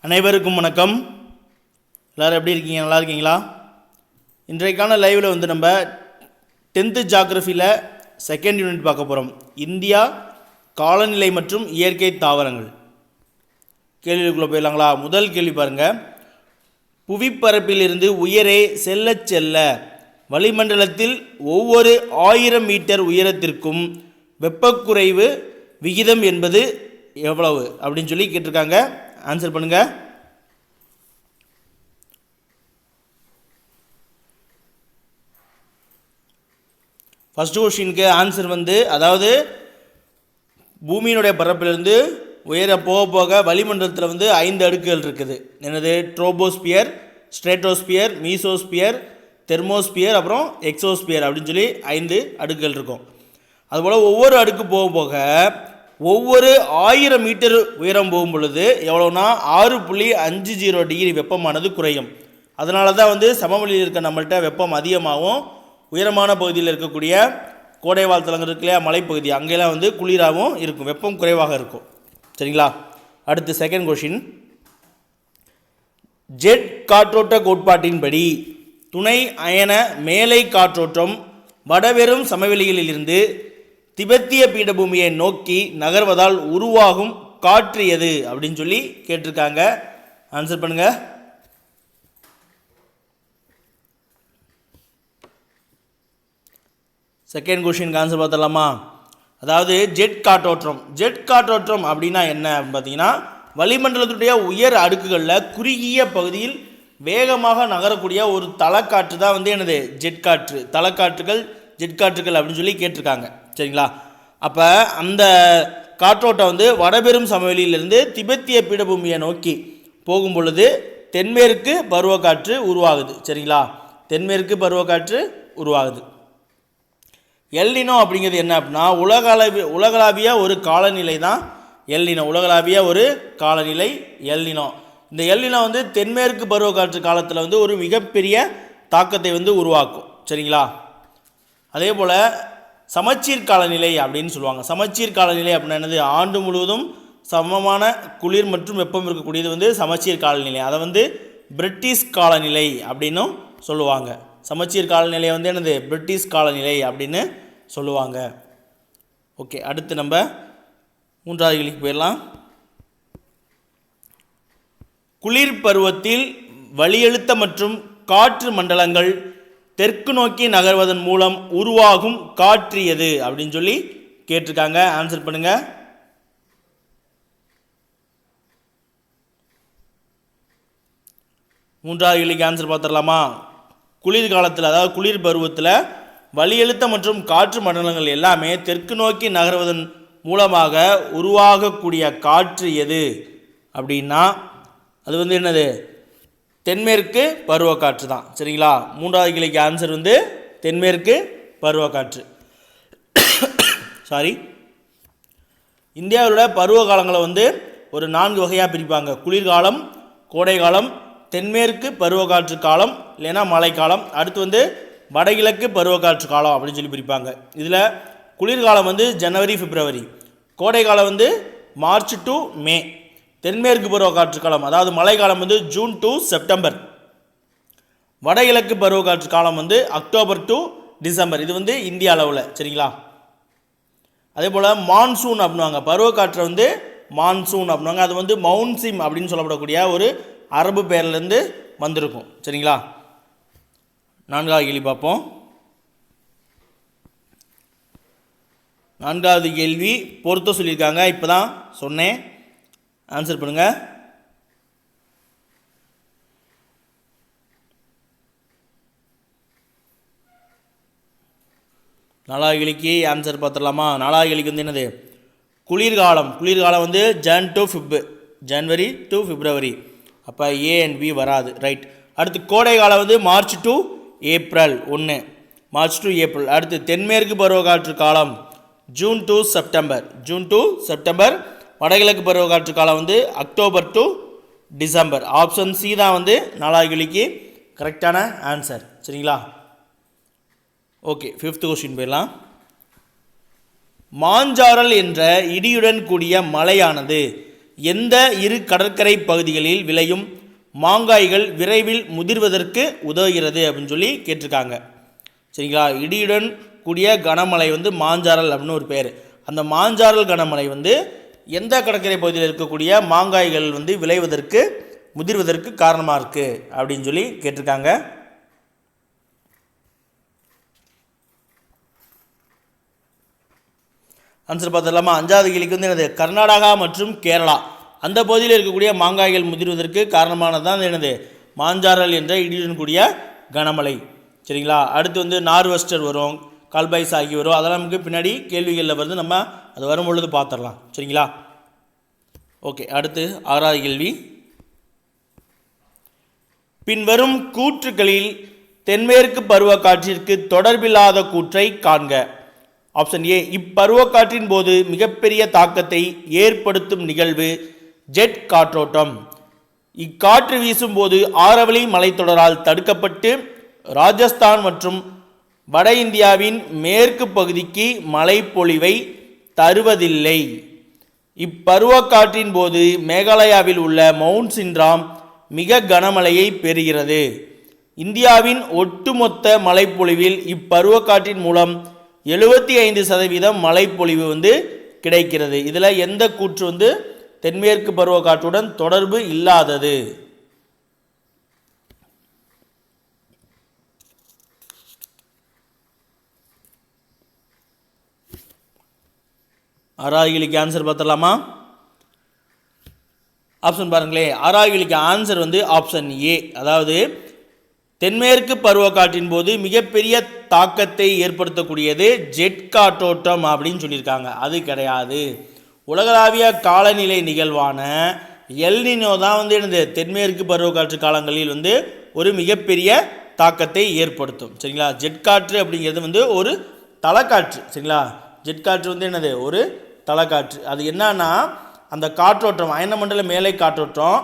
அனைவருக்கும் வணக்கம். எல்லோரும் எப்படி இருக்கீங்க? நல்லா இருக்கீங்களா? இன்றைக்கான லைவில் வந்து நம்ம 10th ஜியாகிரஃபியில் செகண்ட் யூனிட் பார்க்க போகிறோம். இந்தியா, காலநிலை மற்றும் இயற்கை தாவரங்கள். கேள்விக்குள்ளே போயிடலாங்களா? முதல் கேள்வி பாருங்கள். புவிப்பரப்பிலிருந்து உயரே செல்ல செல்ல வளிமண்டலத்தில் ஒவ்வொரு 1000 மீட்டர் உயரத்திற்கும் வெப்பக்குறைவு விகிதம் என்பது எவ்வளவு அப்படின்னு சொல்லி கேட்டிருக்காங்க. ஆன்சர் பண்ணுங்க. ஃபர்ஸ்ட் கொஸ்டினுக்கு ஆன்சர் வந்து, அதாவது பூமியினுடைய பரப்பிலிருந்து உயர போக போக வளிமண்டலத்தில் வந்து 5 அடுக்குகள் இருக்குது. என்னது? ட்ரோபோஸ்பியர், ஸ்ட்ரேட்டோஸ்பியர், மீசோஸ்பியர், தெர்மோஸ்பியர், அப்புறம் எக்ஸோஸ்பியர் அப்படின்னு சொல்லி 5 அடுக்குகள் இருக்கும். அதுபோல் ஒவ்வொரு அடுக்கு போக போக ஒவ்வொரு 1000 மீட்டர் உயரம் போகும் பொழுது எவ்வளோனா 6.50 டிகிரி வெப்பமானது குறையும். அதனால தான் வந்து சமவெளியில் இருக்க நம்மள்கிட்ட வெப்பம் அதிகமாகவும், உயரமான பகுதியில் இருக்கக்கூடிய கோடைவாழ் தலங்கள் இருக்கு இல்லையா, மலைப்பகுதி, அங்கெல்லாம் வந்து குளிராகவும் இருக்கும், வெப்பம் குறைவாக இருக்கும். சரிங்களா? அடுத்து செகண்ட் கொஷின். ஜெட் காற்றோட்ட கோட்பாட்டின்படி துணை அயன மேலை காற்றோட்டம் வடபெரும் சமவெளிகளிலிருந்து திபெத்திய பீடபூமியை நோக்கி நகர்வதால் உருவாகும் காற்று எது அப்படின்னு சொல்லி கேட்டிருக்காங்க. ஆன்சர் பண்ணுங்க. செகண்ட் கொஸ்டினுக்கு ஆன்சர் பார்த்தலாமா? அதாவது ஜெட் காற்றோட்டம் அப்படின்னா என்ன அப்படின்னு பார்த்தீங்கன்னா, வளிமண்டலத்துடைய உயர் அடுக்குகளில் குறுகிய பகுதியில் வேகமாக நகரக்கூடிய ஒரு தலக்காற்று தான் வந்து என்னது? ஜெட் காற்று. தலக்காற்றுகள் ஜெட் காற்றுகள் அப்படின்னு சொல்லி கேட்டிருக்காங்க. சரிங்களா? அப்போ அந்த காற்றோட்டம் வந்து வடபெரும் சமவெளியிலிருந்து திபெத்திய பீடபூமியை நோக்கி போகும் பொழுது தென்மேற்கு பருவக்காற்று உருவாகுது. சரிங்களா? தென்மேற்கு பருவக்காற்று உருவாகுது. எல்னினோ அப்படிங்கிறது என்ன அப்படின்னா, உலகளாவிய ஒரு காலநிலை தான் எல்னினோ. உலகளாவிய ஒரு காலநிலை எல்னினோ. இந்த எல்னினோ வந்து தென்மேற்கு பருவக்காற்று காலத்தில் வந்து ஒரு மிகப்பெரிய தாக்கத்தை வந்து உருவாக்கும். சரிங்களா? அதே போல் சமச்சீர் காலநிலை அப்படின்னு சொல்லுவாங்க. சமச்சீர் காலநிலை அப்படின்னா என்னது? ஆண்டு முழுவதும் சமமான குளிர் மற்றும் வெப்பம் இருக்கக்கூடியது வந்து சமச்சீர் காலநிலை. அதை வந்து பிரிட்டிஷ் காலநிலை அப்படின்னும் சொல்லுவாங்க. சமச்சீர் காலநிலையை வந்து என்னது? பிரிட்டிஷ் காலநிலை அப்படின்னு சொல்லுவாங்க. ஓகே, அடுத்து நம்ம 3வது கேள்விக்கு போயிடலாம். குளிர் பருவத்தில் வளியழுத்த மற்றும் காற்று மண்டலங்கள் தெற்கு நோக்கி நகர்வதன் மூலம் உருவாகும் காற்று எது அப்படின்னு சொல்லி கேட்டிருக்காங்க. ஆன்சர் பண்ணுங்க. மூன்றாவது கேள்விக்கு ஆன்சர் பார்த்துடலாமா? குளிர்காலத்தில், அதாவது குளிர் பருவத்தில் வளியழுத்த மற்றும் காற்று மண்டலங்கள் எல்லாமே தெற்கு நோக்கி நகர்வதன் மூலமாக உருவாகக்கூடிய காற்று எது அப்படின்னா, அது வந்து என்னது? தென்மேற்கு பருவக்காற்று தான். சரிங்களா? 3வது கேள்விக்கு ஆன்சர் வந்து தென்மேற்கு பருவக்காற்று. சாரி, இந்தியாவோட பருவ காலங்களை வந்து ஒரு 4 வகையாக பிரிப்பாங்க. குளிர்காலம், கோடைக்காலம், தென்மேற்கு பருவக்காற்று காலம், இல்லைன்னா மழைக்காலம், அடுத்து வந்து வடகிழக்கு பருவக்காற்று காலம் அப்படின்னு சொல்லி பிரிப்பாங்க. இதில் குளிர்காலம் வந்து ஜனவரி, பிப்ரவரி, கோடைக்காலம் வந்து மார்ச் டு மே, தென்மேற்கு பருவக்காற்று காலம் அதாவது மழைக்காலம் வந்து ஜூன் டு செப்டம்பர், வடகிழக்கு பருவக்காற்று காலம் வந்து அக்டோபர் டு டிசம்பர். இது வந்து இந்திய அளவில். சரிங்களா? அதே போல் மான்சூன் அப்படின்வாங்க. பருவக்காற்றை வந்து மான்சூன் அப்படின்வாங்க. அது வந்து மவுன்சிம் அப்படின்னு சொல்லப்படக்கூடிய ஒரு அரபு பெயர்லேருந்து வந்திருக்கும். சரிங்களா? 4வது கேள்வி பார்ப்போம். 4வது கேள்வி பொறுத்த சொல்லியிருக்காங்க. இப்போ தான் சொன்னேன். ஆன்சர் பண்ணுங்க. நாலாவது கேள்விக்கு ஆன்சர் பார்த்துடலாமா? 4வது கேள்விக்கு வந்து என்னது? குளிர்காலம் வந்து ஜனவரி டு பிப்ரவரி. அப்போ ஏ அண்ட் பி வராது. ரைட். அடுத்து கோடைக்காலம் வந்து March to April 1, March to April. அடுத்து தென்மேற்கு பருவக்காற்று காலம் ஜூன் டு செப்டம்பர். வடகிழக்கு பருவக்காற்று காலம் வந்து October to December. Option C தான் வந்து 4வது கேள்விக்கு கரெக்டான ஆன்சர். சரிங்களா? ஓகே, 5th கொஸ்டின் போயிடலாம். மாஞ்சாரல் என்ற இடியுடன் கூடிய மலையானது எந்த இரு கடற்கரை பகுதிகளில் விளையும் மாங்காய்கள் விரைவில் முதிர்வதற்கு உதவுகிறது அப்படின்னு சொல்லி கேட்டிருக்காங்க. சரிங்களா. இடியுடன் கூடிய கனமழை வந்து மாஞ்சாரல் அப்படின்னு ஒரு பேர். அந்த மாஞ்சாரல் கனமழை வந்து எந்த கடற்கரை பகுதியில் இருக்கக்கூடிய மாங்காய்கள் வந்து விளைவதற்கு முதிர்வதற்கு காரணமாக இருக்குது அப்படின்னு சொல்லி கேட்டிருக்காங்க. ஆன்சர் பார்த்துடலாமா? 5வது கேள்விக்கு வந்து என்னது, கர்நாடகா மற்றும் கேரளா அந்த பகுதியில் இருக்கக்கூடிய மாங்காய்கள் முதிர்வதற்கு காரணமானது தான் என்னது, மாஞ்சாரல் என்ற இடியுடன் கூடிய கனமழை. சரிங்களா. அடுத்து வந்து நார்வெஸ்டர் வரும், கால்பாய்ஸ் ஆகி வரும். அதெல்லாம் நமக்கு பின்னாடி கேள்விகளில் வருது, நம்ம அது வரும்பொழுது பார்த்துடலாம். சரிங்களா. ஓகே. அடுத்து 6வது கேள்வி. பின்வரும் கூற்றுகளில் தென்மேற்கு பருவக்காற்றிற்கு தொடர்பில்லாத கூற்றை காண்க. ஆப்ஷன் ஏ, இப்பருவக்காற்றின் போது மிகப்பெரிய தாக்கத்தை ஏற்படுத்தும் நிகழ்வு ஜெட் காற்றோட்டம். இக்காற்று வீசும்போது ஆரவழி மலைத்தொடரால் தடுக்கப்பட்டு ராஜஸ்தான் மற்றும் வட இந்தியாவின் மேற்கு பகுதிக்கு மழைப்பொழிவை தருவதில்லை. இப்பருவக்காற்றின் போது மேகாலயாவில் உள்ள மவுண்ட் சின்ராம் மிக கனமழையை பெறுகிறது. இந்தியாவின் ஒட்டுமொத்த மழைப்பொழிவில் இப்பருவக்காற்றின் மூலம் 75% மழைப்பொழிவு வந்து கிடைக்கிறது. இதில் எந்த கூற்று வந்து தென்மேற்கு பருவக்காற்றுடன் தொடர்பு இல்லாதது? ஆறாவது கேள்விக்கு ஆன்சர் பார்த்துடலாமா? ஆப்ஷன் பாருங்களேன். ஆறாவது கேள்விக்கு ஆன்சர் வந்து ஆப்ஷன் ஏ, அதாவது தென்மேற்கு பருவக்காற்றின் போது மிகப்பெரிய தாக்கத்தை ஏற்படுத்தக்கூடியது ஜெட் காற்றோட்டம் அப்படின்னு சொல்லியிருக்காங்க. அது கிடையாது. உலகளாவிய காலநிலை நிகழ்வான எல்னினோ தான் வந்து என்னது, தென்மேற்கு பருவக்காற்று காலங்களில் வந்து ஒரு மிகப்பெரிய தாக்கத்தை ஏற்படுத்தும். சரிங்களா. ஜெட் காற்று அப்படிங்கிறது வந்து ஒரு தலைக்காற்று. சரிங்களா. ஜெட் காற்று வந்து என்னது, ஒரு தலைக்காற்று. அது என்னன்னா, அந்த காற்றோட்டம் அயனமண்டல மேலை காற்றோட்டம்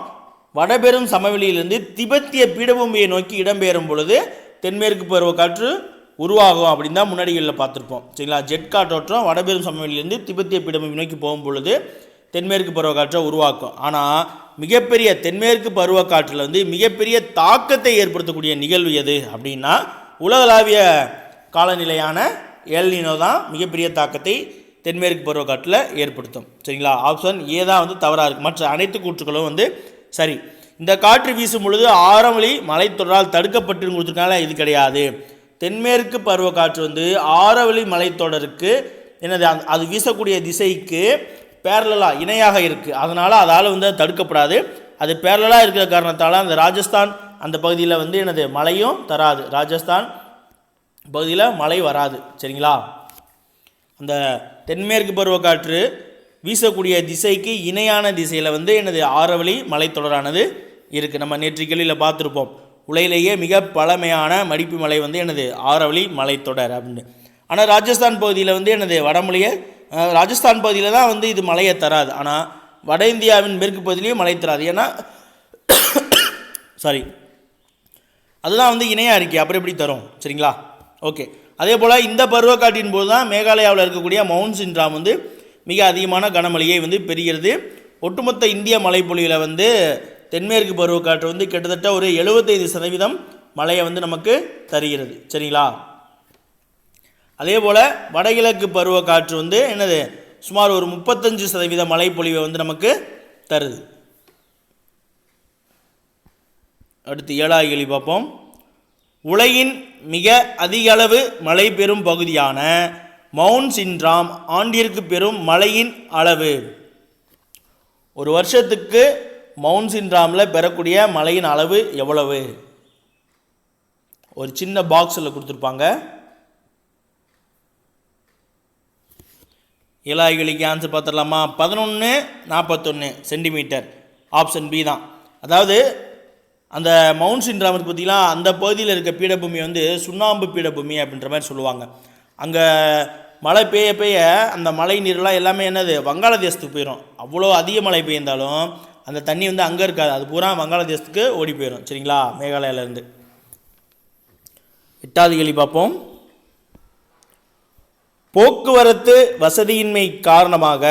வடபெரும் சமவெளியிலிருந்து திபெத்திய பீடபூமியை நோக்கி இடம்பெயரும் பொழுது தென்மேற்கு பருவக்காற்று உருவாகும் அப்படின்னு தான் முன்னாடிகளில் பார்த்துருப்போம். சரிங்களா. ஜெட் காற்றோட்டம் வடபெரும் சமவெளியிலிருந்து திபெத்திய பீடபூமி நோக்கி போகும் பொழுது தென்மேற்கு பருவக்காற்றை உருவாக்கும். ஆனால் மிகப்பெரிய தென்மேற்கு பருவக்காற்றில் வந்து மிகப்பெரிய தாக்கத்தை ஏற்படுத்தக்கூடிய நிகழ்வு எது அப்படின்னா, உலகளாவிய காலநிலையான எல்னினோ தான் மிகப்பெரிய தாக்கத்தை தென்மேற்கு பருவக்காற்றில் ஏற்படுத்தும். சரிங்களா. ஆப்ஷன் ஏ தான் வந்து தவறாக இருக்குது. மற்ற அனைத்து கூற்றுகளும் வந்து சரி. இந்த காற்று வீசும் பொழுது ஆரவழி மலைத்தொடரால் தடுக்கப்பட்டு கொடுத்துருக்காங்க, இது கிடையாது. தென்மேற்கு பருவக்காற்று வந்து ஆரவழி மலைத்தொடருக்கு என்னது, அது வீசக்கூடிய திசைக்கு பேரலாக இணையாக இருக்குது. அதனால் அதால் வந்து தடுக்கப்படாது. அது பேரலாக இருக்கிற காரணத்தால் அந்த ராஜஸ்தான் அந்த பகுதியில் வந்து என்னது, மழையும் தராது. ராஜஸ்தான் பகுதியில் மழை வராது. சரிங்களா. அந்த தென்மேற்கு பருவக்காற்று வீசக்கூடிய திசைக்கு இணையான திசையில் வந்து என்னது, ஆரவழி மலைத்தொடரானது இருக்குது. நம்ம நேற்று கேள்வியில் பார்த்துருப்போம். உலகிலேயே மிக பழமையான மடிப்பு மலை வந்து என்னது, ஆரவழி மலைத்தொடர் அப்படின்னு. ஆனால் ராஜஸ்தான் பகுதியில் வந்து என்னது, வடமொழியை ராஜஸ்தான் பகுதியில் தான் வந்து இது மழையை தராது. ஆனால் வட இந்தியாவின் மேற்கு பகுதியிலையும் மழை தராது. ஏன்னா சாரி, அதுதான் வந்து இணையாக இருக்குது. அப்புறம் எப்படி தரும்? சரிங்களா. ஓகே. அதே போல் இந்த பருவக்காற்றின் போது தான் மேகாலயாவில் இருக்கக்கூடிய மவுண்ட் சின்ராம் வந்து மிக அதிகமான கனமழையை வந்து பெறுகிறது. ஒட்டுமொத்த இந்திய மழைப்பொழிவில் வந்து தென்மேற்கு பருவக்காற்று வந்து கிட்டத்தட்ட ஒரு 75% மழையை வந்து நமக்கு தருகிறது. சரிங்களா. அதே போல் வடகிழக்கு பருவக்காற்று வந்து என்னது, சுமார் ஒரு 35% மழைப்பொழிவை வந்து நமக்கு தருது. அடுத்து 7வது கேள்வி பார்ப்போம். உலகின் மிக அதிக அளவு மழை பெறும் பகுதியான மவுண்ட் சின்ராம் ஆண்டிற்கு பெறும் மழையின் அளவு. ஒரு வருஷத்துக்கு மவுண்ட் சின்ராமில் பெறக்கூடிய மழையின் அளவு எவ்வளவு? ஒரு சின்ன பாக்ஸில் கொடுத்துருப்பாங்க. 7வது கேள்விக்கு ஆன்சர் பார்த்துடலாமா? 1141 சென்டிமீட்டர். ஆப்ஷன் பி தான். அதாவது அந்த மவுண்ட் சின்ராம் இருக்கு பார்த்தீங்களா, அந்த பகுதியில் இருக்க பீடபூமி வந்து சுண்ணாம்பு பீடபூமி அப்படின்ற மாதிரி சொல்லுவாங்க. அங்கே மழை பெய்ய பெய்ய அந்த மழை நீர்லாம் எல்லாமே என்னது, வங்காளதேசத்துக்கு போயிடும். அவ்வளோ அதிக மழை பெய்ந்தாலும் அந்த தண்ணி வந்து அங்கே இருக்காது, அது பூரா வங்காளதேசத்துக்கு ஓடி போயிடும். சரிங்களா. மேகாலயாவிலேருந்து. 8வது கேள்வி பார்ப்போம். போக்குவரத்து வசதியின்மை காரணமாக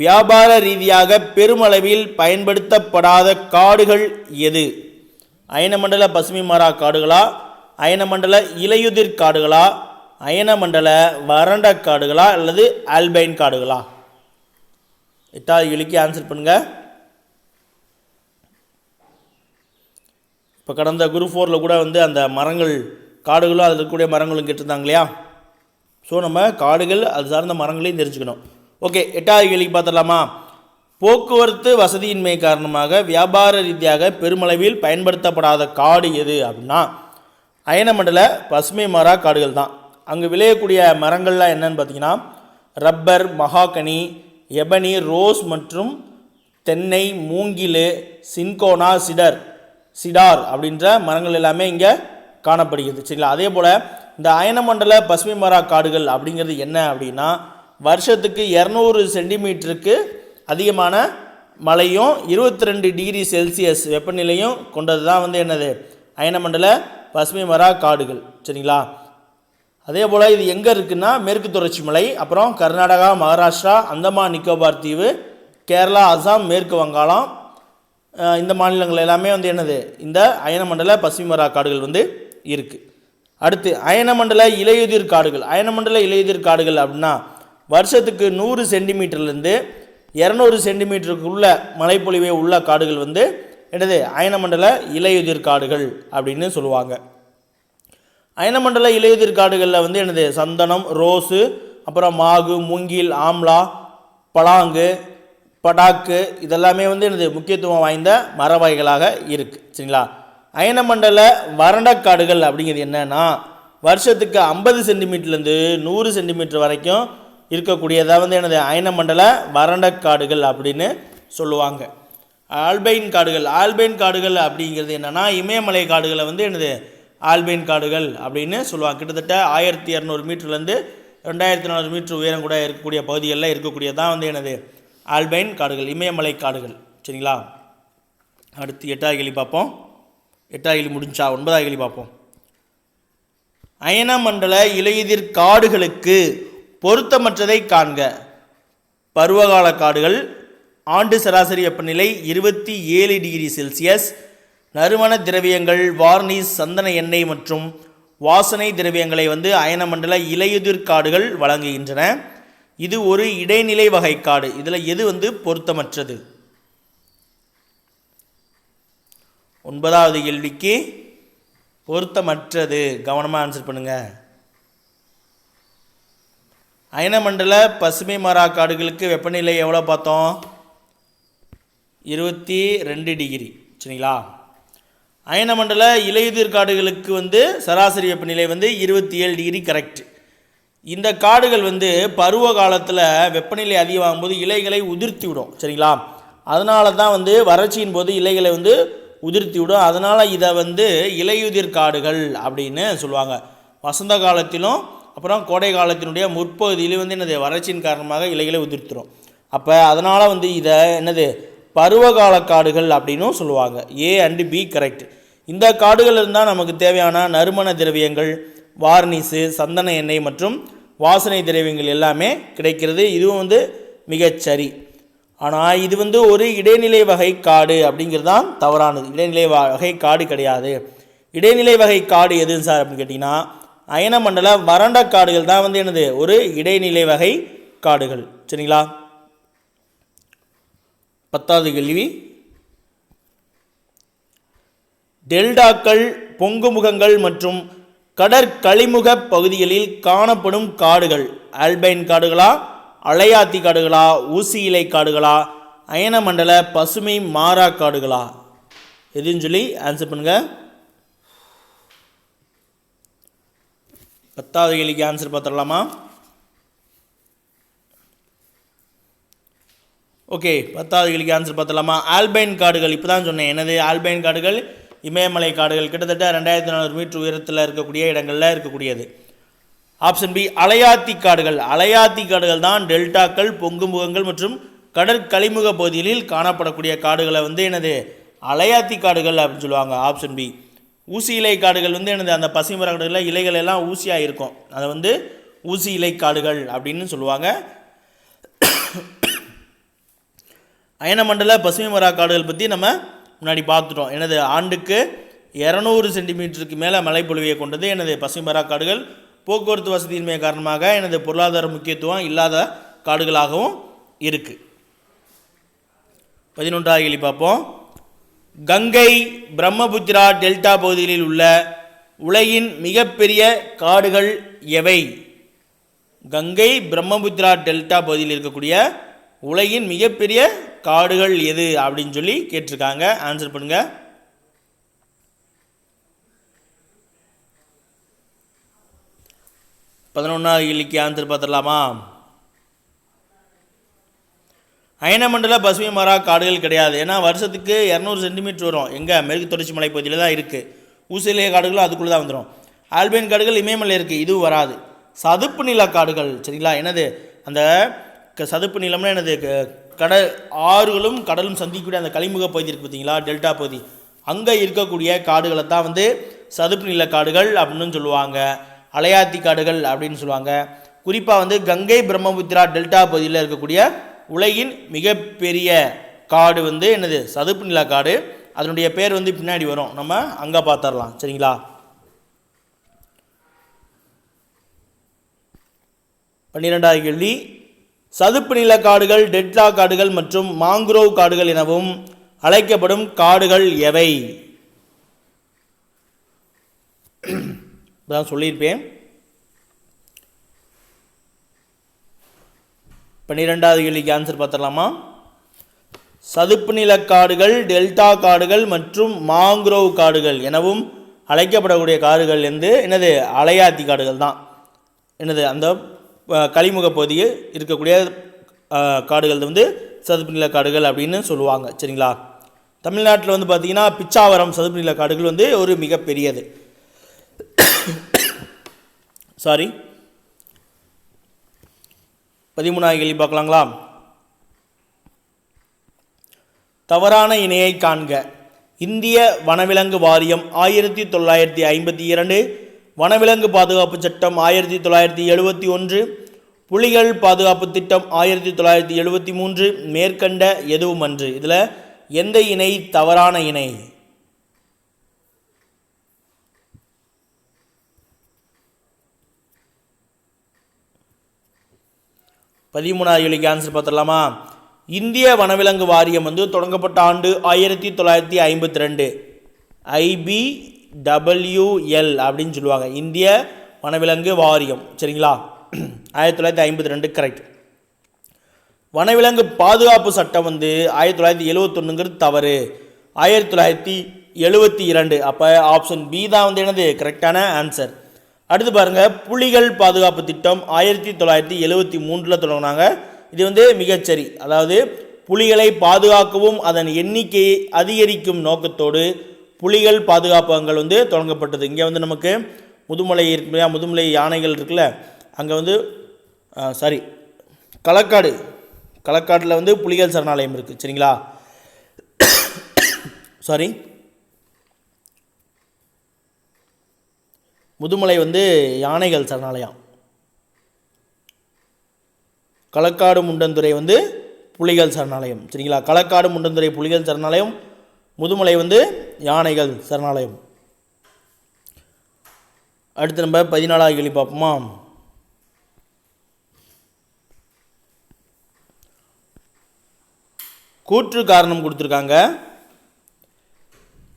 வியாபார ரீதியாக பெருமளவில் பயன்படுத்தப்படாத காடுகள் எது? அயனமண்டல பசுமை மாறா காடுகளா, அயனமண்டல இலையுதிர் காடுகளா, அயனமண்டல வறண்ட காடுகளா அல்லது ஆல்பைன் காடுகளா? 8வது கேள்விக்கு ஆன்சர் பண்ணுங்க. இப்போ கடந்த குரூப் 4ல் கூட அந்த மரங்கள் காடுகளும் அதில் இருக்கக்கூடிய மரங்களும் கேட்டிருந்தாங்க இல்லையா? ஸோ நம்ம காடுகள் அது சார்ந்த மரங்களையும் தெரிஞ்சுக்கணும். ஓகே, 8வது கேள்விக்கு பார்த்துடலாமா? போக்குவரத்து வசதியின்மை காரணமாக வியாபார ரீதியாக பெருமளவில் பயன்படுத்தப்படாத காடு எது அப்படின்னா அயனமண்டல பசுமை மாறா காடுகள் தான். அங்கே விளையக்கூடிய மரங்கள்லாம் என்னன்னு பார்த்தீங்கன்னா ரப்பர், மகாகனி, எபனி, ரோஸ் மற்றும் தென்னை, மூங்கில், சின்கோனா, சிடார் அப்படின்ற மரங்கள் எல்லாமே இங்கே காணப்படுகிறது. சரிங்களா? அதே போல் இந்த அயனமண்டல பசுமை மாறா காடுகள் அப்படிங்கிறது என்ன அப்படின்னா வருஷத்துக்கு 200 சென்டிமீட்டருக்கு அதிகமான மழையும் 22 டிகிரி செல்சியஸ் வெப்பநிலையும் கொண்டது தான் என்னது அயனமண்டல பசுமை மாறா காடுகள். சரிங்களா? அதே போல் இது எங்கே இருக்குன்னா மேற்கு தொடர்ச்சி மலை, அப்புறம் கர்நாடகா, மகாராஷ்டிரா, அந்தமான் நிக்கோபார் தீவு, கேரளா, அசாம், மேற்கு வங்காளம், இந்த மாநிலங்கள் எல்லாமே என்னது இந்த அயனமண்டல பசுமை மாறா காடுகள் இருக்குது. அடுத்து அயனமண்டல இலையுதிர் காடுகள். அயனமண்டல இலையுதிர் காடுகள் அப்படின்னா வருஷத்துக்கு 100 சென்டிமீட்டர்லேருந்து 200 சென்டிமீட்டருக்குள்ள மழைப்பொழிவை உள்ள காடுகள் என்னது அயனமண்டல இலையுதிர் காடுகள் அப்படின்னு சொல்லுவாங்க. அயனமண்டல இலையுதிர் காடுகளில் என்னது சந்தனம், ரோஸு, அப்புறம் மாகு, மூங்கில், ஆம்லா, பலாங்கு, படாக்கு இதெல்லாமே என்னது முக்கியத்துவம் வாய்ந்த மர வகைகளாக இருக்குது. சரிங்களா? அயனமண்டல வறண்ட காடுகள் அப்படிங்கிறது என்னன்னா வருஷத்துக்கு 50 சென்டிமீட்டர்லேருந்து 100 சென்டிமீட்டர் வரைக்கும் இருக்கக்கூடியதாக என்னது அயனமண்டல வறண்ட காடுகள் அப்படின்னு சொல்லுவாங்க. ஆல்பைன் காடுகள். ஆல்பைன் காடுகள் அப்படிங்கிறது என்னென்னா இமயமலை காடுகளை என்னது ஆல்பைன் காடுகள் அப்படின்னு சொல்லுவாங்க. கிட்டத்தட்ட 1200 மீட்டர்லேருந்து 2400 மீட்டர் உயரம் கூட இருக்கக்கூடிய பகுதிகளில் இருக்கக்கூடியதான் என்னது ஆல்பைன் காடுகள், இமயமலை காடுகள். சரிங்களா? அடுத்து 8வது கேள்வி பார்ப்போம். 8வது கேள்வி முடிஞ்சா 9வது கேள்வி பார்ப்போம். அயனமண்டல இலையுதிர் காடுகளுக்கு பொருத்தமற்றதை காண்க. பருவகால காடுகள், ஆண்டு சராசரி வெப்பநிலை 27 டிகிரி செல்சியஸ், நறுமண திரவியங்கள், வார்னிஷ், சந்தன எண்ணெய் மற்றும் வாசனை திரவியங்களை அயனமண்டல இலையுதிர் காடுகள் வழங்குகின்றன. இது ஒரு இடைநிலை வகை காடு. இதில் எது பொருத்தமற்றது? 9வது கேள்விக்கு பொருத்தமற்றது. கவனமாக ஆன்சர் பண்ணுங்க. அயனமண்டல பசுமை மாறா காடுகளுக்கு வெப்பநிலை எவ்வளோ பார்த்தோம்? 22 டிகிரி. சரிங்களா? அயனமண்டல இலையுதிர் காடுகளுக்கு சராசரி வெப்பநிலை 27 டிகிரி. கரெக்ட். இந்த காடுகள் பருவ காலத்தில் வெப்பநிலை அதிகமாகும் போது இலைகளை உதிர்த்தி விடும். சரிங்களா? அதனால தான் வறட்சியின் போது இலைகளை உதிர்த்தி விடும். அதனால் இதை இலையுதிர் காடுகள் அப்படின்னு சொல்லுவாங்க. வசந்த காலத்திலும் அப்புறம் கோடை காலத்தினுடைய முற்பகுதியிலும் என்னது வறட்சியின் காரணமாக இலைகளை உதிர்த்துரும். அப்போ அதனால் இதை என்னது பருவகால காடுகள் அப்படின்னும் சொல்லுவாங்க. A and B correct. இந்த காடுகள் இருந்தால் நமக்கு தேவையான நறுமண திரவியங்கள், வார்னிஷு, சந்தன எண்ணெய் மற்றும் வாசனை திரவியங்கள் எல்லாமே கிடைக்கிறது. இதுவும் மிகச்சரி. ஆனால் இது ஒரு இடைநிலை வகை காடு அப்படிங்கிறது தான் தவறானது. இடைநிலை வகை காடு கிடையாது. இடைநிலை வகை காடு எதுன்னு சார் அப்படின்னு கேட்டிங்கன்னா அயனமண்டல வறண்ட காடுகள் தான் என்னது ஒரு இடைநிலை வகை காடுகள். சரிங்களா? 10வது கேள்வி. டெல்டாக்கள், பொங்குமுகங்கள் மற்றும் கடற்கழிமுக பகுதிகளில் காணப்படும் காடுகள் ஆல்பைன் காடுகளா, அலையாத்தி காடுகளா, ஊசி இலை காடுகளா, அயனமண்டல பசுமை மாறா காடுகளா? எதுன்னு சொல்லி ஆன்சர் பண்ணுங்க. 10வது கேள்விக்கு ஆன்சர் பார்த்துடலாமா? ஓகே, 10வது கேள்விக்கு ஆன்சர் பார்த்துடலாமா? ஆல்பைன் காடுகள். இப்போ தான் சொன்னேன் என்னது ஆல்பைன் காடுகள். இமயமலை காடுகள் கிட்டத்தட்ட 2400 மீட்டர் உயரத்தில் இருக்கக்கூடிய இடங்களில் இருக்கக்கூடியது. ஆப்ஷன் பி அலையாத்தி காடுகள். அலையாத்தி காடுகள் தான் டெல்டாக்கள், பொங்குமுகங்கள் மற்றும் கடற்கழிமுக பகுதிகளில் காணப்படக்கூடிய காடுகளை என்னது அலையாத்தி காடுகள் அப்படின்னு சொல்லுவாங்க. Option B. ஊசி இலை காடுகள் என்னது அந்த பசுமை மர காடுகளில் இலைகள் எல்லாம் ஊசியாக இருக்கும். அதை ஊசி இலை காடுகள் அப்படின்னு சொல்லுவாங்க. அயனமண்டல பசுமை மர காடுகள் பற்றி நம்ம முன்னாடி பார்த்துட்டோம். எனது ஆண்டுக்கு 200 சென்டிமீட்டருக்கு மேலே மழைப்பொழிவை கொண்டது எனது பசுமை மர காடுகள். போக்குவரத்து வசதியின்மை காரணமாக எனது பொருளாதார முக்கியத்துவம் இல்லாத காடுகளாகவும் இருக்குது. 11வது கேள்வி பார்ப்போம். கங்கை பிரம்மபுத்திரா டெல்டா பகுதிகளில் உள்ள உலகின் மிகப்பெரிய காடுகள் எவை? கங்கை பிரம்மபுத்திரா டெல்டா பகுதியில் இருக்கக்கூடிய உலகின் மிகப்பெரிய காடுகள் எது அப்படின்னு சொல்லி கேட்டிருக்காங்க. ஆன்சர் பண்ணுங்க. பதினொன்றாவது கேள்விக்கு ஆன்சர் பார்த்துடலாமா? அயனமண்டல பசுமை மர காடுகள் கிடையாது. ஏன்னா வருஷத்துக்கு 200 சென்டிமீட்டர் வரும். எங்கே? மேற்கு தொடர்ச்சி மலைப்பகுதியில் தான் இருக்குது. ஊசிலேய காடுகளும் அதுக்குள்ளே தான் வந்துடும். ஆல்பைன் காடுகள் இமயமலை இருக்குது, இதுவும் வராது. சதுப்பு நில காடுகள், சரிங்களா? என்னது அந்த சதுப்பு நிலம்னா என்னது? கடல், ஆறுகளும் கடலும் சந்திக்கக்கூடிய அந்த கலிமுக பகுதி இருக்குது பார்த்தீங்களா, டெல்டா பகுதி, அங்கே இருக்கக்கூடிய காடுகளை தான் வந்து சதுப்பு நில காடுகள் அப்படின்னு சொல்லுவாங்க. அலையாத்தி காடுகள் அப்படின்னு சொல்லுவாங்க. குறிப்பாக வந்து கங்கை பிரம்மபுத்திரா டெல்டா பகுதியில் இருக்கக்கூடிய உலகின் மிகப்பெரிய காடு வந்து என்னது? சதுப்பு நில காடு. அதனுடைய பேர் வந்து பின்னாடி வரும், நம்ம அங்கே பார்த்துடலாம், சரிங்களா? 12வது கேள்வி. சதுப்பு நில காடுகள், டெல்டா காடுகள் மற்றும் மாங்குரோவ் காடுகள் எனவும் அழைக்கப்படும் காடுகள் எவை? தான் சொல்லியிருப்பேன். 12வது கேள்விக்கு ஆன்சர் பார்த்துடலாமா? சதுப்பு நில காடுகள், டெல்டா காடுகள் மற்றும் மாங்குரோவ் காடுகள் எனவும் அழைக்கப்படக்கூடிய காடுகள் வந்து என்னது? அலையாத்தி காடுகள் தான். என்னது? அந்த கலிமுக பகுதியில் இருக்கக்கூடிய காடுகள் வந்து சதுப்பு நில காடுகள் அப்படின்னு சொல்லுவாங்க, சரிங்களா? தமிழ்நாட்டில் வந்து பார்த்திங்கன்னா பிச்சாவரம் சதுப்பு நில காடுகள் வந்து ஒரு மிகப்பெரியது. சாரி, 13வது கேள்வி பார்க்கலாங்களா? தவறான இணையை காண்க. இந்திய வனவிலங்கு வாரியம் 1952, வனவிலங்கு பாதுகாப்பு சட்டம் 1971, புலிகள் பாதுகாப்பு திட்டம் 1973, மேற்கண்ட எதுவுமன்று. இதில் எந்த இணை தவறான இணை? பதிமூணாவது கேள்விக்கு ஆன்சர் பார்த்துடலாமா? இந்திய வனவிலங்கு வாரியம் வந்து தொடங்கப்பட்ட ஆண்டு 1952, IBWL அப்படின்னு சொல்லுவாங்க, இந்திய வனவிலங்கு வாரியம், சரிங்களா? 1952 கரெக்ட். வனவிலங்கு பாதுகாப்பு சட்டம் வந்து 1971ங்கிறது தவறு, 1972. அப்போ ஆப்ஷன் பி தான் வந்து என்னது கரெக்டான ஆன்சர். அடுத்து பாருங்கள், புலிகள் பாதுகாப்பு திட்டம் 1973 தொடங்கினாங்க. இது வந்து மிகச்சரி. அதாவது புலிகளை பாதுகாக்கவும் அதன் எண்ணிக்கையை அதிகரிக்கும் நோக்கத்தோடு புலிகள் பாதுகாப்பகங்கள் வந்து தொடங்கப்பட்டது. இங்கே வந்து நமக்கு முதுமலை இருக்கு இல்லையா, முதுமலை யானைகள் இருக்குல்ல, அங்கே வந்து களக்காடில் வந்து புலிகள் சரணாலயம் இருக்குது, சரிங்களா? சாரி, முதுமலை வந்து யானைகள் சரணாலயம், களக்காடு முண்டந்துறை வந்து புலிகள் சரணாலயம், சரிங்களா? களக்காடு முண்டந்துறை புலிகள் சரணாலயம், முதுமலை வந்து யானைகள் சரணாலயம். அடுத்து நம்ம 14வது கேள்வி பார்ப்போமா? கூற்று காரணம் கொடுத்துருக்காங்க.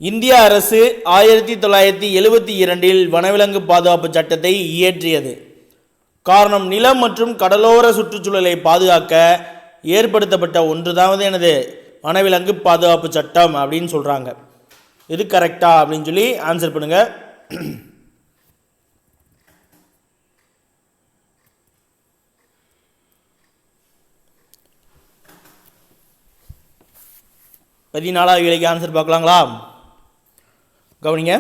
இந்திய அரசு 1972 வனவிலங்கு பாதுகாப்பு சட்டத்தை இயற்றியது. காரணம், நிலம் மற்றும் கடலோர சுற்றுச்சூழலை பாதுகாக்க ஏற்படுத்தப்பட்ட ஒன்றுதாவது எனது வனவிலங்கு பாதுகாப்பு சட்டம் அப்படின்னு சொல்கிறாங்க. இது கரெக்டா அப்படின்னு சொல்லி ஆன்சர் பண்ணுங்க. பதினாலாவது கேள்விக்கு ஆன்சர் பார்க்கலாங்களா? கவனிங்க,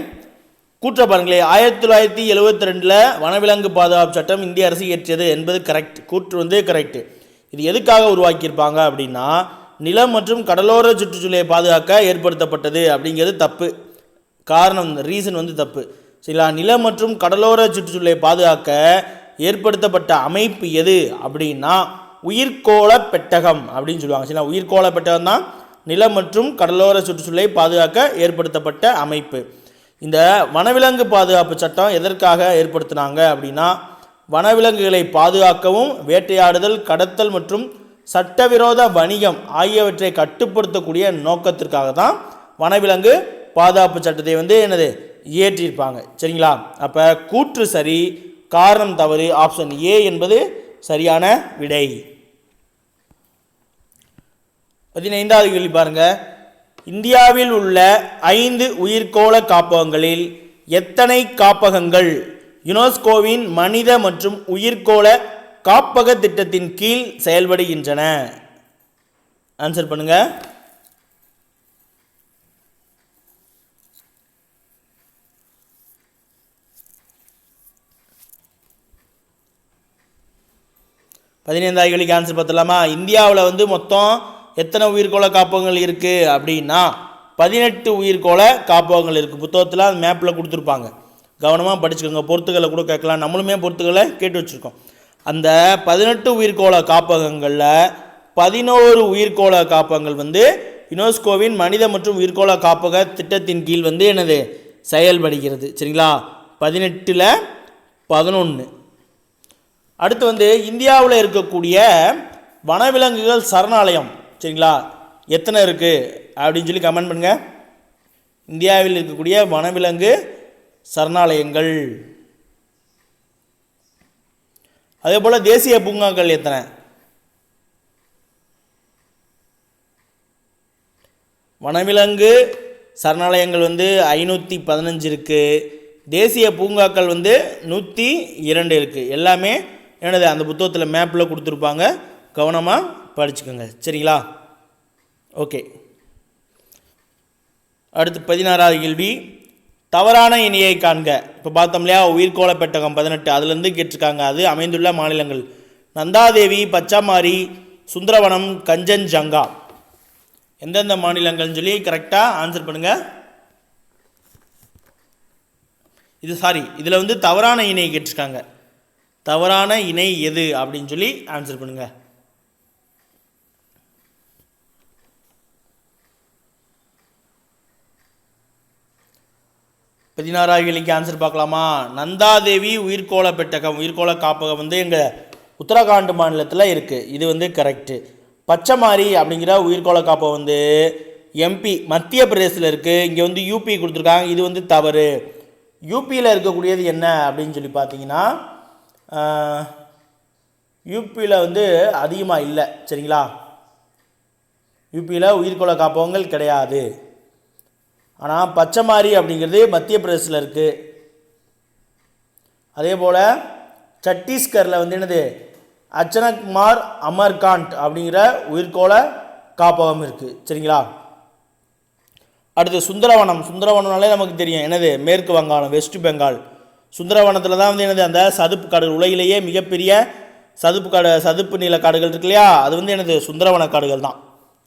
கூற்ற பாருங்களே. 1972 வனவிலங்கு பாதுகாப்பு சட்டம் இந்திய அரசு இயற்றியது என்பது கரெக்ட். கூற்று வந்து கரெக்ட். இது எதுக்காக உருவாக்கியிருப்பாங்க அப்படின்னா, நிலம் மற்றும் கடலோர சுற்றுச்சூழலை பாதுகாக்க ஏற்படுத்தப்பட்டது அப்படிங்கிறது தப்பு. காரணம், ரீசன் வந்து தப்பு, சரிங்களா? நிலம் மற்றும் கடலோர சுற்றுச்சூழலை பாதுகாக்க ஏற்படுத்தப்பட்ட அமைப்பு எது அப்படின்னா உயிர்கோள பெட்டகம் அப்படின்னு சொல்லுவாங்க. சரிங்களா, உயிர்கோள பெட்டகம் தான் நிலம் மற்றும் கடலோர சுற்றுச்சூழலை பாதுகாக்க ஏற்படுத்தப்பட்ட அமைப்பு. இந்த வனவிலங்கு பாதுகாப்பு சட்டம் எதற்காக ஏற்படுத்தினாங்க அப்படின்னா, வனவிலங்குகளை பாதுகாக்கவும் வேட்டையாடுதல், கடத்தல் மற்றும் சட்டவிரோத வணிகம் ஆகியவற்றை கட்டுப்படுத்தக்கூடிய நோக்கத்திற்காக தான் வனவிலங்கு பாதுகாப்பு சட்டத்தை என்னது இயற்றியிருப்பாங்க. சரிங்களா, அப்போ கூற்று சரி, காரணம் தவறு, ஆப்ஷன் ஏ என்பது சரியான விடை. 15வது கேள்வி பாருங்க. இந்தியாவில் உள்ள 5 உயிர்கோள காப்பகங்களில் எத்தனை காப்பகங்கள் யுனெஸ்கோவின் மனித மற்றும் உயிர்கோள காப்பக திட்டத்தின் கீழ் செயல்படுகின்றன? ஆன்சர் பண்ணுங்க. பதினைந்தாவது கேள்விக்கு ஆன்சர் பார்த்தலாமா? இந்தியாவில் மொத்தம் எத்தனை உயிர்கோள காப்பகங்கள் இருக்குது அப்படின்னா 18 உயிர்கோள காப்பகங்கள் இருக்குது. புத்தகத்தில் அது மேப்பில் கொடுத்துருப்பாங்க, கவனமாக படிச்சுக்கோங்க. பொறுத்துக்களை கூட கேட்கலாம், நம்மளுமே பொறுத்துக்களை கேட்டு வச்சுருக்கோம். அந்த 18 உயிர்கோள காப்பகங்களில் 11 உயிர்கோள காப்பகங்கள் யுனெஸ்கோவின் மனித மற்றும் உயிர்கோள காப்பக திட்டத்தின் கீழ் என்னது செயல்படுகிறது. சரிங்களா, 18ல் 11. அடுத்து இந்தியாவில் இருக்கக்கூடிய வனவிலங்குகள் சரணாலயம் சரிங்களா எத்தனை இருக்குது அப்படின்னு சொல்லி கமெண்ட் பண்ணுங்க. இந்தியாவில் இருக்கக்கூடிய வனவிலங்கு சரணாலயங்கள், அதே போல் தேசிய பூங்காக்கள் எத்தனை? வனவிலங்கு சரணாலயங்கள் 515 இருக்குது. தேசிய பூங்காக்கள் 102 இருக்குது. எல்லாமே என்னது அந்த புத்தகத்தில் மேப்பில் கொடுத்துருப்பாங்க, கவனமாக படிச்சுக்கோங்க. சரிங்களா, ஓகே. அடுத்து 16வது கேள்வி, தவறான இணையை காண்க. இப்போ பார்த்தோம் இல்லையா, உயிர்கோள பெட்டகம் 18, அதுலேருந்து கேட்டிருக்காங்க. அது அமைந்துள்ள மாநிலங்கள் நந்தாதேவி, பச்சைமாரி, சுந்தரவனம், கஞ்சன்ஜங்கா. எந்தெந்த மாநிலங்கள்னு சொல்லி கரெக்டாக ஆன்சர் பண்ணுங்கள். இதில் தவறான இணை கேட்டிருக்காங்க. தவறான இணை எது அப்படின்னு சொல்லி ஆன்சர் பண்ணுங்கள். பதினாறாவது கேள்விக்கு ஆன்சர் பார்க்கலாமா? நந்தாதேவி உயிர்கோள பெட்டகம், உயிர்கோள காப்பகம் எங்கள் உத்தரகாண்ட் மாநிலத்தில் இருக்குது. இது கரெக்டு. பச்சைமாரி அப்படிங்கிற உயிர்கோள காப்பகம் எம்பி மத்திய பிரதேசத்தில் இருக்குது. இங்கே யூபி கொடுத்துருக்காங்க. இது தவறு. யூபியில் இருக்கக்கூடியது என்ன அப்படின்னு சொல்லி பார்த்தீங்கன்னா, யூபியில் அதிகமாக இல்லை. சரிங்களா, யூபியில் உயிர்கோள காப்பகங்கள் கிடையாது. ஆனால் பச்சைமாரி அப்படிங்கிறது மத்திய பிரதேசத்தில் இருக்குது. அதே போல் சத்தீஸ்கரில் என்னது அச்சனக்மார் அமர்காண்ட் அப்படிங்கிற உயிர்கோள காப்பகம் இருக்குது. சரிங்களா, அடுத்து சுந்தரவனம். சுந்தரவனம்னாலே நமக்கு தெரியும் என்னது மேற்கு வங்காளம், வெஸ்ட் பெங்கால். சுந்தரவனத்தில் தான் என்னது அந்த சதுப்பு காடுகள், உலகிலேயே மிகப்பெரிய சதுப்பு நில காடுகள் இருக்கு இல்லையா, அது என்னது சுந்தரவன காடுகள் தான்.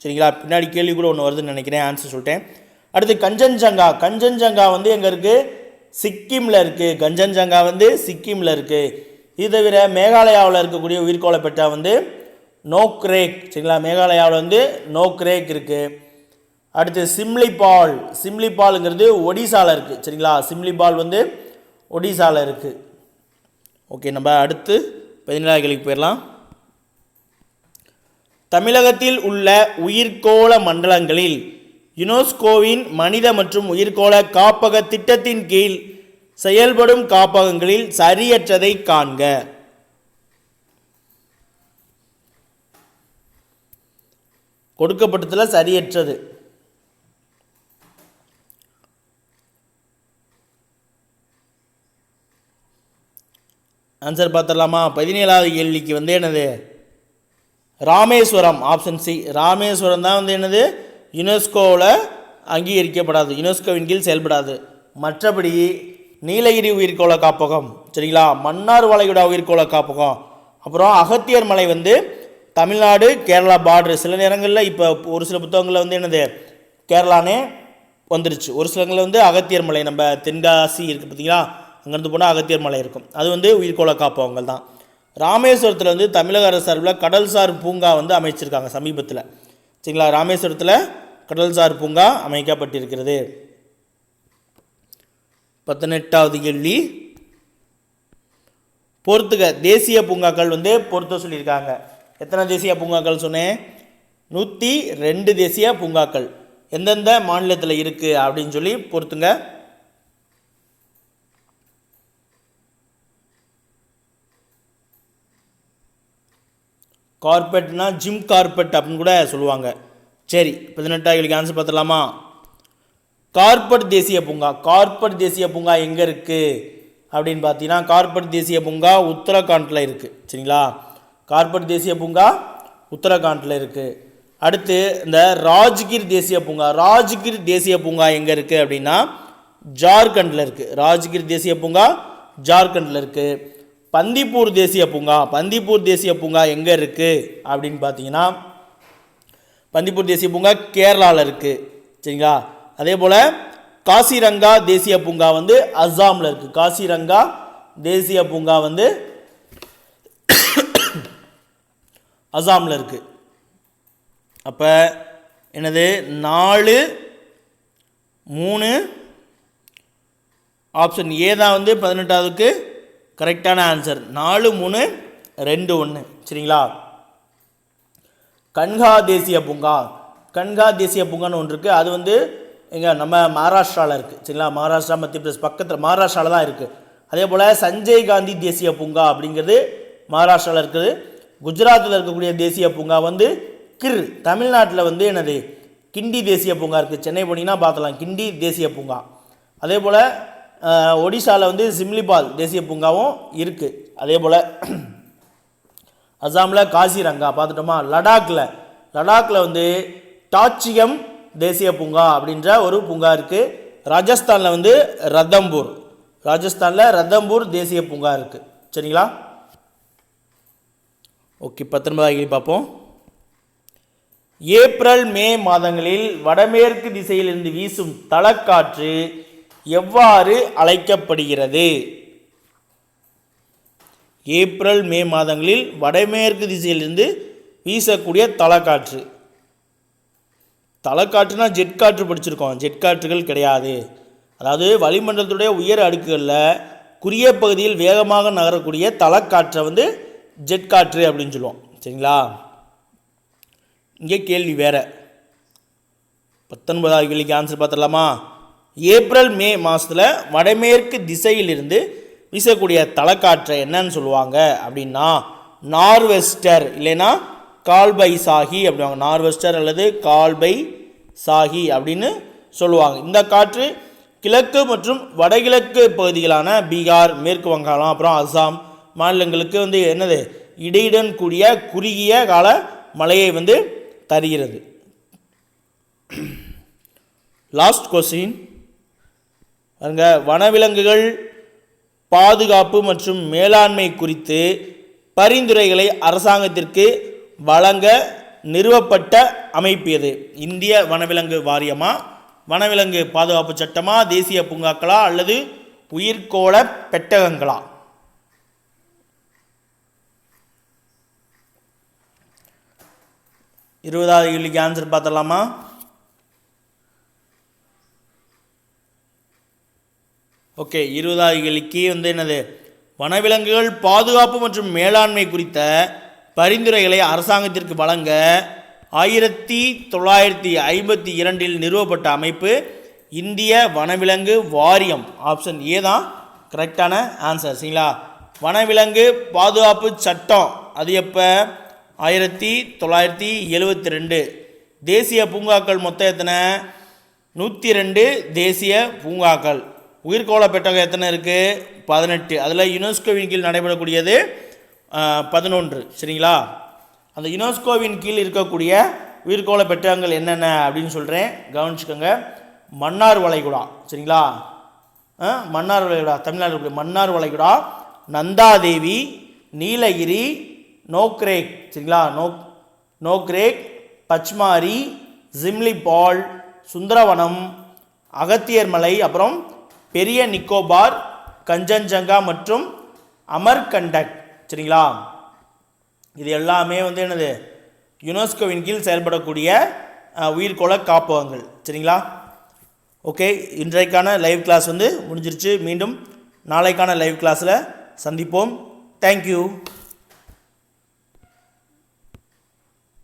சரிங்களா, பின்னாடி கேள்வி கூட ஒன்று வருதுன்னு நினைக்கிறேன், ஆன்சர் சொல்லிட்டேன். அடுத்து கஞ்சன்ஜங்கா. கஞ்சன்ஜங்கா எங்கே இருக்குது? சிக்கிமில் இருக்குது. கஞ்சன்ஜங்கா சிக்கிமில் இருக்குது. இது தவிர மேகாலயாவில் இருக்கக்கூடிய உயிர்கோள பெட்டகம் நோக்ரேக். சரிங்களா, மேகாலயாவில் நோக்ரேக் இருக்குது. அடுத்து சிம்லிபால். சிம்லிபாலுங்கிறது ஒடிசாவில் இருக்குது. சரிங்களா, சிம்லிபால் ஒடிசாவில் இருக்குது. ஓகே, நம்ம அடுத்து 17வது கேள்விக்கு போயிடலாம். தமிழகத்தில் உள்ள உயிர்கோள மண்டலங்களில் யுனெஸ்கோவின் மனித மற்றும் உயிர்கோள காப்பக திட்டத்தின் கீழ் செயல்படும் காப்பகங்களில் சரியற்றதை காண்க. கொடுக்கப்பட்டதில் சரியற்றது. ஆன்சர் பார்த்துடலாமா? 17வது கேள்விக்கு என்னது ராமேஸ்வரம், ஆப்ஷன் சி. ராமேஸ்வரம் தான் என்னது யுனெஸ்கோவில் அங்கீகரிக்கப்படாது, யுனெஸ்கோவின் கீழ் செயல்படாது. மற்றபடி நீலகிரி உயிர்கோள காப்பகம், சரிங்களா, மன்னார் வளைகுடா உயிர்கோள காப்பகம், அப்புறம் அகத்தியர் மலை தமிழ்நாடு கேரளா பார்டர். சில நேரங்களில் இப்போ ஒரு சில புத்தகங்களில் என்னது கேரளானே வந்துருச்சு. ஒரு சிலங்களில் அகத்தியர் மலை, நம்ம தென்காசி இருக்குது பார்த்தீங்களா, அங்கேருந்து போனால் அகத்தியர் மலை இருக்கும். அது உயிர்கோள காப்பகங்கள் தான். ராமேஸ்வரத்தில் வந்து தமிழக அரசு சார்பில் கடல்சார் பூங்கா வந்து அமைச்சிருக்காங்க சமீபத்தில். சரிங்களா, ராமேஸ்வரத்தில் கடல்சார் பூங்கா அமைக்கப்பட்டிருக்கிறது. 18வது கேள்வி, பொறுத்துக. தேசிய பூங்காக்கள் வந்து பொறுத்த சொல்லியிருக்காங்க. எத்தனை தேசிய பூங்காக்கள் சொன்னேன்? 102 தேசிய பூங்காக்கள் எந்தெந்த மாநிலத்தில் இருக்குது அப்படின்னு சொல்லி பொறுத்துங்க. கார்பெட்னா ஜிம் கார்பெட் அப்படின்னு கூட சொல்லுவாங்க. சரி, 18வது கேள்விக்கு ஆன்சர் பார்த்துடலாமா? கார்பெட் தேசிய பூங்கா. கார்பெட் தேசிய பூங்கா எங்கே இருக்குது அப்படின்னு பார்த்தீங்கன்னா, கார்பெட் தேசிய பூங்கா உத்தரகாண்டில் இருக்குது. சரிங்களா, கார்பெட் தேசிய பூங்கா உத்தரகாண்டில் இருக்குது. அடுத்து இந்த ராஜ்கிர் தேசிய பூங்கா. ராஜ்கிர் தேசிய பூங்கா எங்கே இருக்குது அப்படின்னா ஜார்க்கண்டில் இருக்குது. ராஜ்கிர் தேசிய பூங்கா ஜார்க்கண்டில் இருக்குது. பந்திப்பூர் தேசிய பூங்கா. பந்திப்பூர் தேசிய பூங்கா எங்கே இருக்குது அப்படின்னு பார்த்தீங்கன்னா, பந்திப்பூர் தேசிய பூங்கா கேரளாவில் இருக்குது. சரிங்களா, அதே போல் காசிரங்கா தேசிய பூங்கா வந்து அஸ்ஸாமில் இருக்குது. காசிரங்கா தேசிய பூங்கா வந்து அஸ்ஸாமில் இருக்குது. அப்போ என்னது 4 3 ஆப்ஷன் ஏ தான் வந்து 18வதுக்கு கரெக்டான ஆன்சர். 4 3 2 1. சரிங்களா, கன்ஹா தேசிய பூங்கா. கன்ஹா தேசிய பூங்கான்னு ஒன்று இருக்குது. அது வந்து எங்கே நம்ம மகாராஷ்டிராவில் இருக்குது. சரிங்களா, மகாராஷ்டிரா மத்திய பிரதேஷ் பக்கத்தில் மகாராஷ்டிராவில் தான் இருக்குது. அதே போல் சஞ்சய் காந்தி தேசிய பூங்கா அப்படிங்கிறது மகாராஷ்டிராவில் இருக்குது. குஜராத்தில் இருக்கக்கூடிய தேசிய பூங்கா வந்து கிர். தமிழ்நாட்டில் வந்து என்னது கிண்டி தேசிய பூங்கா இருக்குது. சென்னை போனீங்கன்னா பார்த்தலாம் கிண்டி தேசிய பூங்கா. அதே போல் ஒடிசாவில் வந்து சிம்லிபால் தேசிய பூங்காவும் இருக்குது. அதே போல் அஸ்ஸாமில் காசிரங்கா பார்த்துட்டோமா. லடாக்கில் வந்து டாச்சியம் தேசிய பூங்கா அப்படின்ற ஒரு பூங்கா இருக்குது. ராஜஸ்தானில் வந்து ரத்தம்பூர் தேசிய பூங்கா இருக்குது. சரிங்களா, ஓகே. 19வது கேள்வி பார்ப்போம். ஏப்ரல் மே மாதங்களில் வடமேற்கு திசையிலிருந்து வீசும் தலக்காற்று எவ்வாறு அழைக்கப்படுகிறது? ஏப்ரல் மே மாதங்களில் வடமேற்கு திசையிலிருந்து வீசக்கூடிய தலக்காற்று. தலக்காற்றுனா ஜெட் காற்று படிச்சிருக்கோம். ஜெட் காற்றுகள் கிடையாது. அதாவது வளிமண்டலத்துடைய உயர் அடுக்குகளில் குறுகிய பகுதியில் வேகமாக நகரக்கூடிய தலக்காற்றை வந்து ஜெட் காற்று அப்படின்னு சொல்லுவோம். சரிங்களா, இங்கே கேள்வி வேறு. 19வது கேள்விக்கு ஆன்சர் பார்த்துடலாமா? ஏப்ரல் மே மாதத்தில் வடமேற்கு திசையிலிருந்து வீசக்கூடிய தலக்காற்றை என்னன்னு சொல்லுவாங்க அப்படின்னா நார்வெஸ்டர் இல்லைன்னா கால்பைசாகி அப்படிவாங்க. நார்வெஸ்டர் அல்லது கால்பைசாகி அப்படின்னு சொல்லுவாங்க. இந்த காற்று கிழக்கு மற்றும் வடகிழக்கு பகுதிகளான பீகார், மேற்கு வங்காளம், அப்புறம் அஸ்ஸாம் மாநிலங்களுக்கு வந்து என்னது இடையுடன் கூடிய குறுகிய கால மழையை வந்து தருகிறது. லாஸ்ட் கொஸ்டின் பாருங்க. வனவிலங்குகள் பாதுகாப்பு மற்றும் மேலாண்மை குறித்து பரிந்துரைகளை அரசாங்கத்திற்கு வழங்க நிறுவப்பட்ட அமைப்பு எது? இந்திய வனவிலங்கு வாரியமா, வனவிலங்கு பாதுகாப்பு சட்டமா, தேசிய பூங்காக்களா அல்லது உயிர்கோள பெட்டகங்களா? இருபதாவது கேள்விக்கு ஆன்சர் பார்த்துடலாமா? ஓகே, 20வது கேள்விக்கு வந்து என்னது வனவிலங்குகள் பாதுகாப்பு மற்றும் மேலாண்மை குறித்த பரிந்துரைகளை அரசாங்கத்திற்கு வழங்க 1952 நிறுவப்பட்ட அமைப்பு இந்திய வனவிலங்கு வாரியம். ஆப்ஷன் ஏ தான் கரெக்டான ஆன்சர். சரிங்களா, வனவிலங்கு பாதுகாப்பு சட்டம் அது எப்போ 1972. தேசிய பூங்காக்கள் மொத்தம் எத்தனை? 102 தேசிய பூங்காக்கள். உயிர்கோள பெட்டகம் எத்தனை இருக்குது? 18. அதில் யுனெஸ்கோவின் கீழ் நடைபெறக்கூடியது 11. சரிங்களா, அந்த யுனெஸ்கோவின் கீழ் இருக்கக்கூடிய உயிர்கோள பெட்டகங்கள் என்னென்ன அப்படின்னு சொல்கிறேன், கவனிச்சுக்கோங்க. மன்னார் வளைகுடா. சரிங்களா, மன்னார் வளைகுடா தமிழ்நாடு மன்னார் வளைகுடா, நந்தாதேவி, நீலகிரி, நோக்ரேக். சரிங்களா, நோக்ரேக், பச்மாரி, ஜிம்லிபால், சுந்தரவனம், அகத்தியர் மலை, அப்புறம் பெரிய நிக்கோபார், கஞ்சன்ஜங்கா மற்றும் அமர்கண்டக். சரிங்களா? இது எல்லாமே வந்து என்னது, யுனெஸ்கோவின் கீழ் செயல்படக்கூடிய உயிர்கோள காப்பகங்கள். சரிங்களா? ஓகே, இன்றைக்கான லைவ் கிளாஸ் வந்து முடிஞ்சிருச்சு. மீண்டும் நாளைக்கான லைவ் கிளாஸில் சந்திப்போம். தேங்க்யூ.